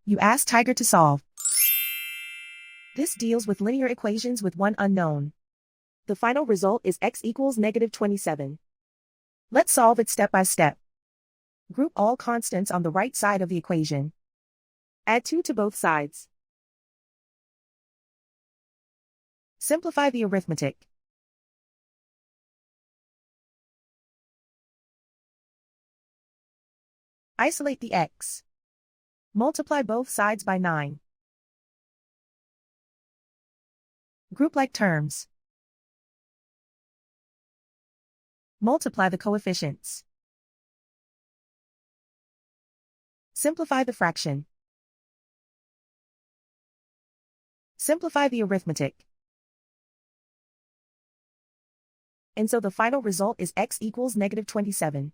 You ask Tiger to solve. This deals with linear equations with one unknown. The final result is x equals -27. Let's solve it step by step. Group all constants on the right side of the equation. Add 2 to both sides. Simplify the arithmetic. Isolate the x. Multiply both sides by 9. Group like terms. Multiply the coefficients. Simplify the fraction. Simplify the arithmetic. And so the final result is x equals -27.